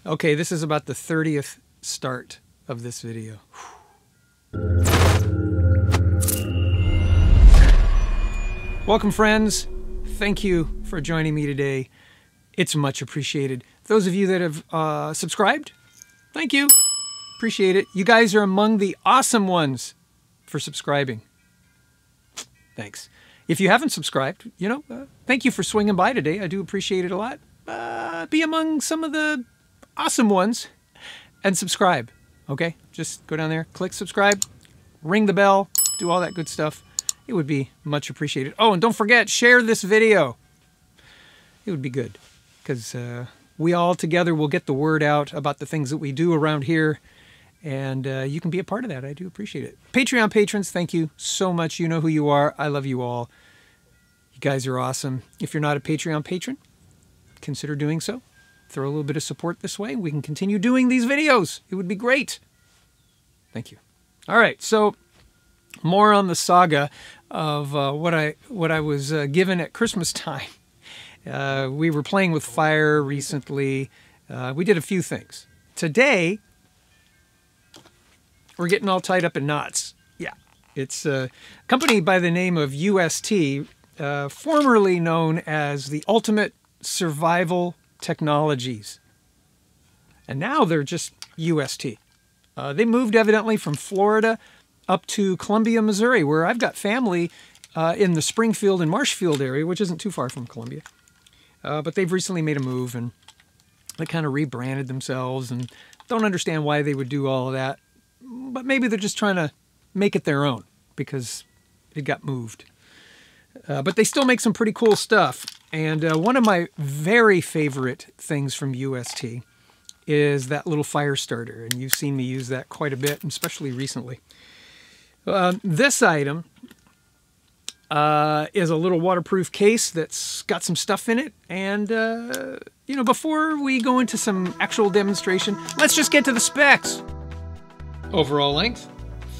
Okay, this is about the 30th start of this video. Welcome, friends. Thank you for joining me today. It's much appreciated. Those of you that have subscribed, thank you. Appreciate it. You guys are among the awesome ones for subscribing. Thanks. If you haven't subscribed, thank you for swinging by today. I do appreciate it a lot. Be among some of the awesome ones and subscribe. Okay? Just go down there, click subscribe, ring the bell, do all that good stuff. It would be much appreciated. Oh, and don't forget, share this video. It would be good because we all together will get the word out about the things that we do around here, and you can be a part of that. I do appreciate it. Patreon patrons, thank you so much. You know who you are. I love you all. You guys are awesome. If you're not a Patreon patron, consider doing so. Throw a little bit of support this way. We can continue doing these videos. It would be great. Thank you. All right, so more on the saga of what I was given at Christmas time. We were playing with fire recently. We did a few things. Today, we're getting all tied up in knots. Yeah, it's a company by the name of UST, formerly known as the Ultimate Survival Technologies. And now they're just UST. They moved evidently from Florida up to Columbia, Missouri, where I've got family in the Springfield and Marshfield area, which isn't too far from Columbia. But they've recently made a move, and they kind of rebranded themselves, and don't understand why they would do all of that. But maybe they're just trying to make it their own because it got moved. But they still make some pretty cool stuff. And one of my very favorite things from UST is that little fire starter. And you've seen me use that quite a bit, especially recently. This item is a little waterproof case that's got some stuff in it. And, before we go into some actual demonstration, let's just get to the specs. Overall length,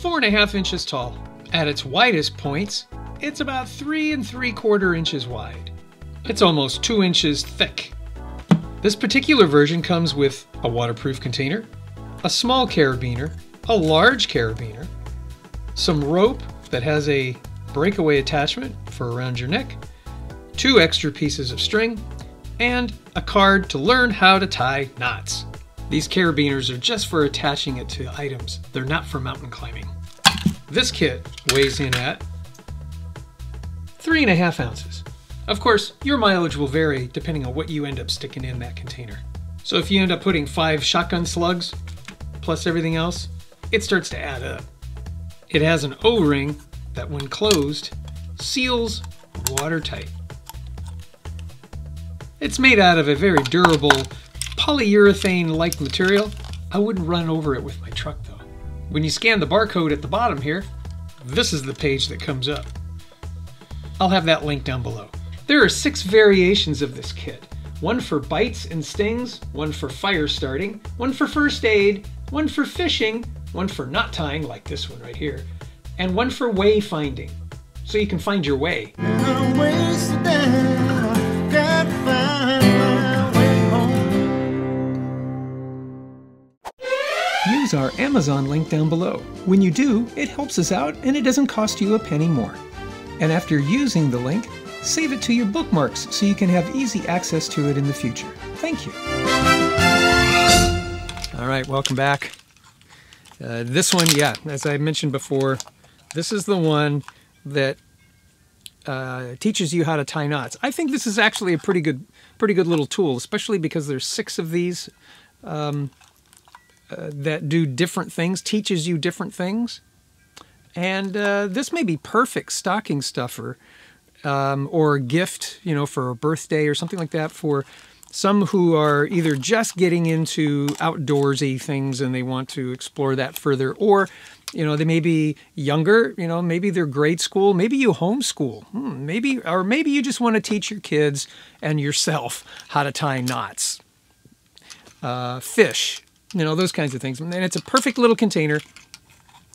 4.5 inches tall. At its widest points, it's about 3 3/4 inches wide. It's almost 2 inches thick. This particular version comes with a waterproof container, a small carabiner, a large carabiner, some rope that has a breakaway attachment for around your neck, 2 extra pieces of string, and a card to learn how to tie knots. These carabiners are just for attaching it to items. They're not for mountain climbing. This kit weighs in at 3.5 ounces. Of course, your mileage will vary depending on what you end up sticking in that container. So if you end up putting 5 shotgun slugs plus everything else, it starts to add up. It has an O-ring that, when closed, seals watertight. It's made out of a very durable polyurethane-like material. I wouldn't run over it with my truck though. When you scan the barcode at the bottom here, this is the page that comes up. I'll have that link down below. There are 6 variations of this kit. One for bites and stings, one for fire starting, one for first aid, one for fishing, one for knot tying, like this one right here, and one for way finding, so you can find your way. Use our Amazon link down below. When you do, it helps us out and it doesn't cost you a penny more. And after using the link, save it to your bookmarks so you can have easy access to it in the future. Thank you. All right, welcome back. This one, yeah, as I mentioned before, this is the one that teaches you how to tie knots. I think this is actually a pretty good little tool, especially because there's 6 of these that do different things, teaches you different things. And this may be perfect stocking stuffer or a gift, for a birthday or something like that for some who are either just getting into outdoorsy things and they want to explore that further, or, they may be younger, maybe they're grade school, maybe you homeschool, maybe you just want to teach your kids and yourself how to tie knots, fish, those kinds of things. And it's a perfect little container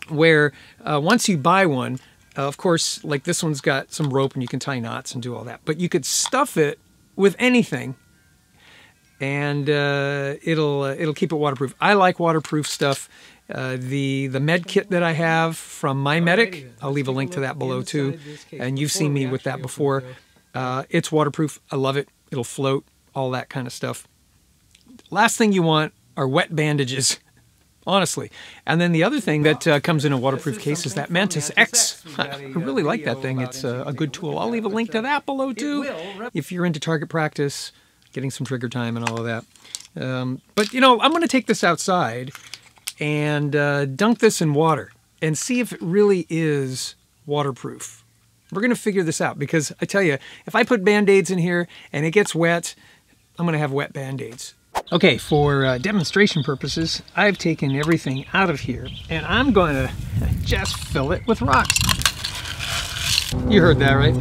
where once you buy one, of course, like this one's got some rope and you can tie knots and do all that, but you could stuff it with anything and it'll keep it waterproof. I like waterproof stuff. The med kit that I have from MyMedic, I'll leave a link to that below too. And you've seen me with that before. It's waterproof. I love it. It'll float, all that kind of stuff. Last thing you want are wet bandages, honestly. And then the other thing that comes in a waterproof case is that Mantis X. I really like that thing. It's a good tool. I'll leave a link to that below too, if you're into target practice, getting some trigger time and all of that. But, you know, I'm going to take this outside and dunk this in water and see if it really is waterproof. We're going to figure this out, because I tell you, if I put Band-Aids in here and it gets wet, I'm going to have wet Band-Aids. Okay, for demonstration purposes, I've taken everything out of here, and I'm going to just fill it with rocks. You heard that, right?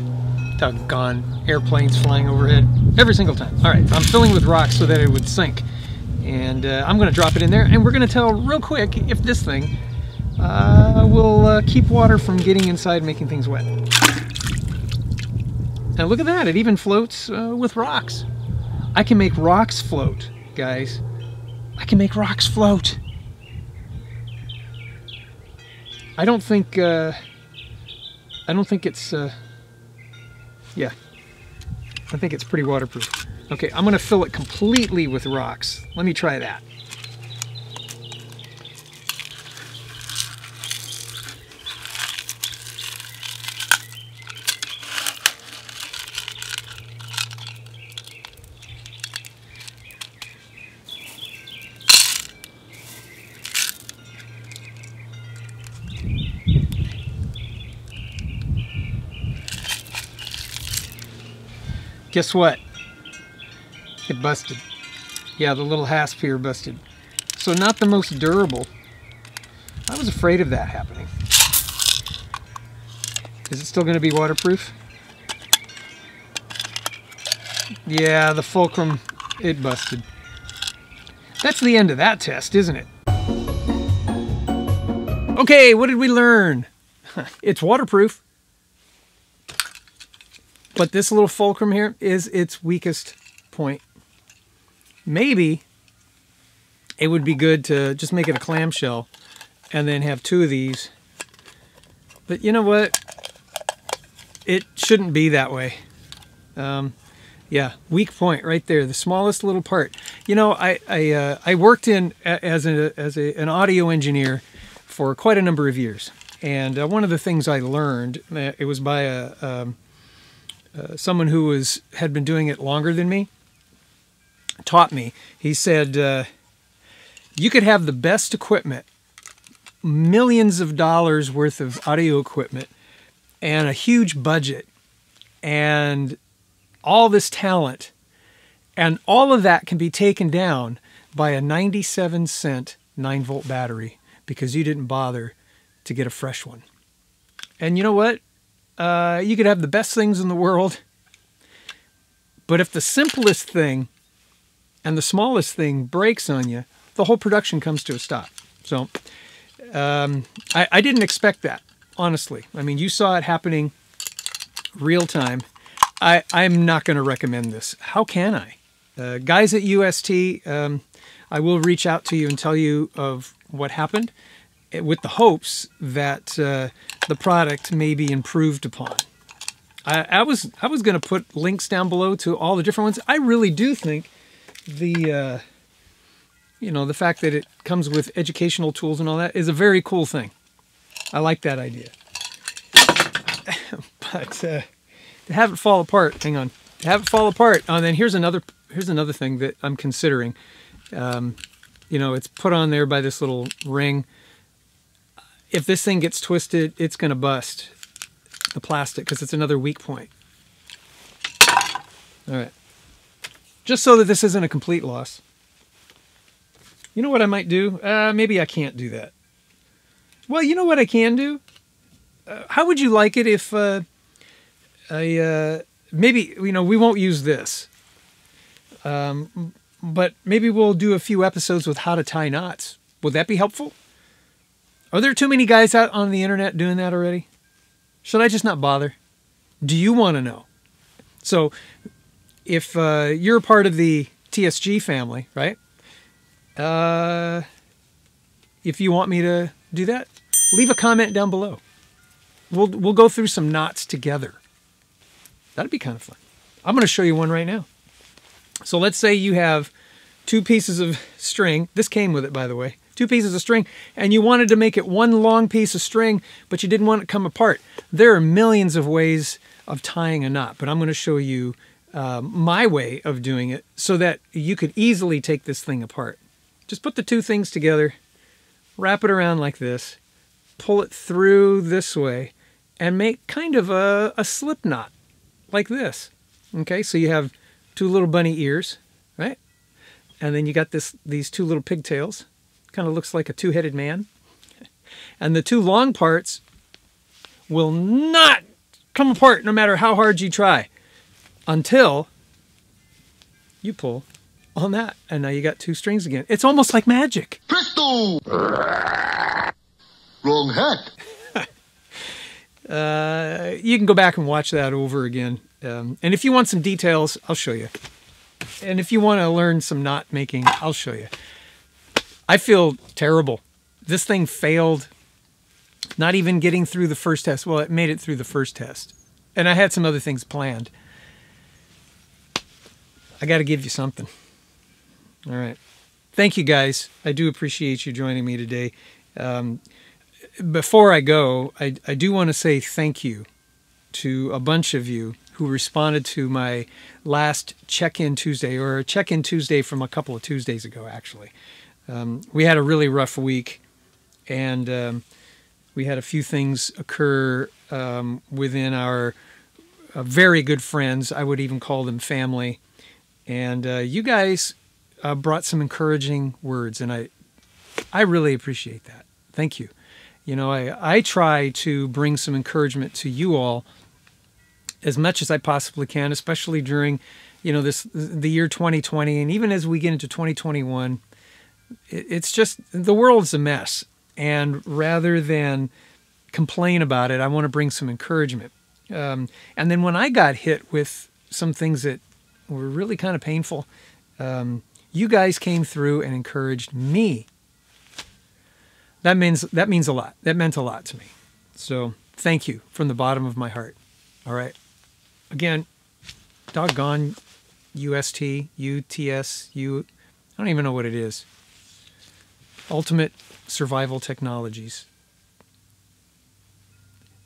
Doggone airplanes flying overhead every single time. All right, I'm filling with rocks so that it would sink. And I'm going to drop it in there, and we're going to tell real quick if this thing will keep water from getting inside, making things wet. Now look at that, it even floats with rocks. I can make rocks float, guys. I can make rocks float. I don't think it's, yeah, I think it's pretty waterproof. Okay, I'm gonna fill it completely with rocks. Let me try that. Guess what? It busted. Yeah, the little hasp here busted. So not the most durable. I was afraid of that happening. Is it still going to be waterproof? Yeah, the fulcrum, it busted. That's the end of that test, isn't it? Okay, what did we learn? It's waterproof. But this little fulcrum here is its weakest point. Maybe it would be good to just make it a clamshell and then have two of these. But you know what? It shouldn't be that way. Yeah, weak point right there, the smallest little part. You know, I worked in as an audio engineer for quite a number of years. And one of the things I learned, it was by someone who had been doing it longer than me, taught me. He said, you could have the best equipment, millions of dollars worth of audio equipment, and a huge budget, and all this talent, and all of that can be taken down by a 97-cent 9-volt battery because you didn't bother to get a fresh one. And you know what? You could have the best things in the world, but if the simplest thing and the smallest thing breaks on you, the whole production comes to a stop. So I didn't expect that, honestly. I mean, you saw it happening real time. I'm not going to recommend this. How can I? Guys at UST, I will reach out to you and tell you of what happened, with the hopes that the product may be improved upon. I was going to put links down below to all the different ones. I really do think the the fact that it comes with educational tools and all that is a very cool thing. I like that idea. But to have it fall apart, hang on, to have it fall apart. And then here's another thing that I'm considering. It's put on there by this little ring. If this thing gets twisted, it's going to bust the plastic because it's another weak point. All right. Just so that this isn't a complete loss. You know what I might do? Maybe I can't do that. Well, you know what I can do? How would you like it if maybe, we won't use this. But maybe we'll do a few episodes with how to tie knots. Would that be helpful? Are there too many guys out on the internet doing that already? Should I just not bother? Do you want to know? So if you're a part of the STSG family, right? If you want me to do that, leave a comment down below. We'll go through some knots together. That'd be kind of fun. I'm going to show you one right now. So let's say you have 2 pieces of string. This came with it, by the way. 2 pieces of string, and you wanted to make it one long piece of string, but you didn't want it to come apart. There are millions of ways of tying a knot, but I'm going to show you my way of doing it so that you could easily take this thing apart. Just put the 2 things together, wrap it around like this, pull it through this way, and make kind of a slip knot like this. Okay, so you have 2 little bunny ears, right? And then you got these 2 little pigtails. Kind of looks like a 2-headed man. And the 2 long parts will not come apart no matter how hard you try until you pull on that. And now you got 2 strings again. It's almost like magic. Presto! Wrong hat. You can go back and watch that over again. And if you want some details, I'll show you. And if you want to learn some knot making, I'll show you. I feel terrible. This thing failed, not even getting through the first test. Well, it made it through the first test. And I had some other things planned. I got to give you something. All right. Thank you, guys. I do appreciate you joining me today. Before I go, I do want to say thank you to a bunch of you who responded to my last Check-In Tuesday, or a Check-In Tuesday from a couple of Tuesdays ago, actually. We had a really rough week, and we had a few things occur within our very good friends. I would even call them family. And you guys brought some encouraging words, and I really appreciate that. Thank you. You know, I try to bring some encouragement to you all as much as I possibly can, especially during, you know, the year 2020, and even as we get into 2021. It's just, the world's a mess. And rather than complain about it, I want to bring some encouragement. And then when I got hit with some things that were really kind of painful, you guys came through and encouraged me. That means a lot. That meant a lot to me. So thank you from the bottom of my heart. All right. Again, doggone UST, UTS, I don't even know what it is. Ultimate Survival Technologies.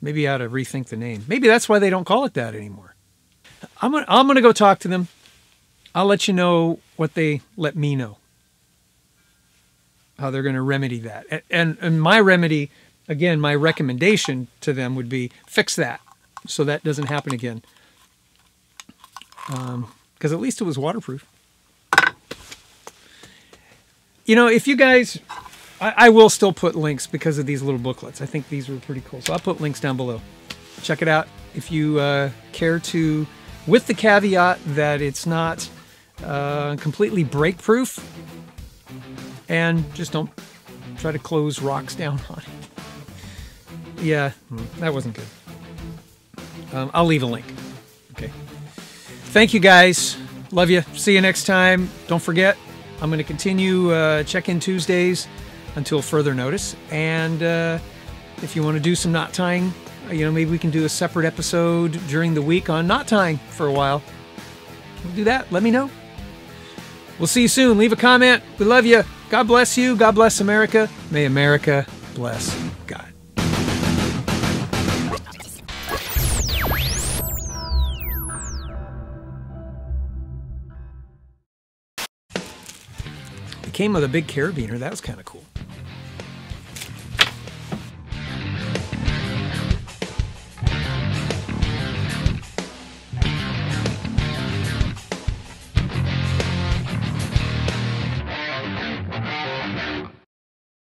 Maybe I ought to rethink the name. Maybe that's why they don't call it that anymore. I'm gonna go talk to them. I'll let you know what they let me know. How they're going to remedy that. And my remedy, again, my recommendation to them would be fix that so that doesn't happen again. Because at least it was waterproof. You know, if you guys, I will still put links because of these little booklets. I think these were pretty cool. So I'll put links down below. Check it out if you care to, with the caveat that it's not completely break-proof. And just don't try to close rocks down on it. Yeah, that wasn't good. I'll leave a link. Okay. Thank you, guys. Love you. See you next time. Don't forget, I'm going to continue Check-In Tuesdays until further notice. And if you want to do some knot tying, you know, maybe we can do a separate episode during the week on knot tying for a while. We'll do that. Let me know. We'll see you soon. Leave a comment. We love you. God bless you. God bless America. May America bless God. It came with a big carabiner. That was kind of cool.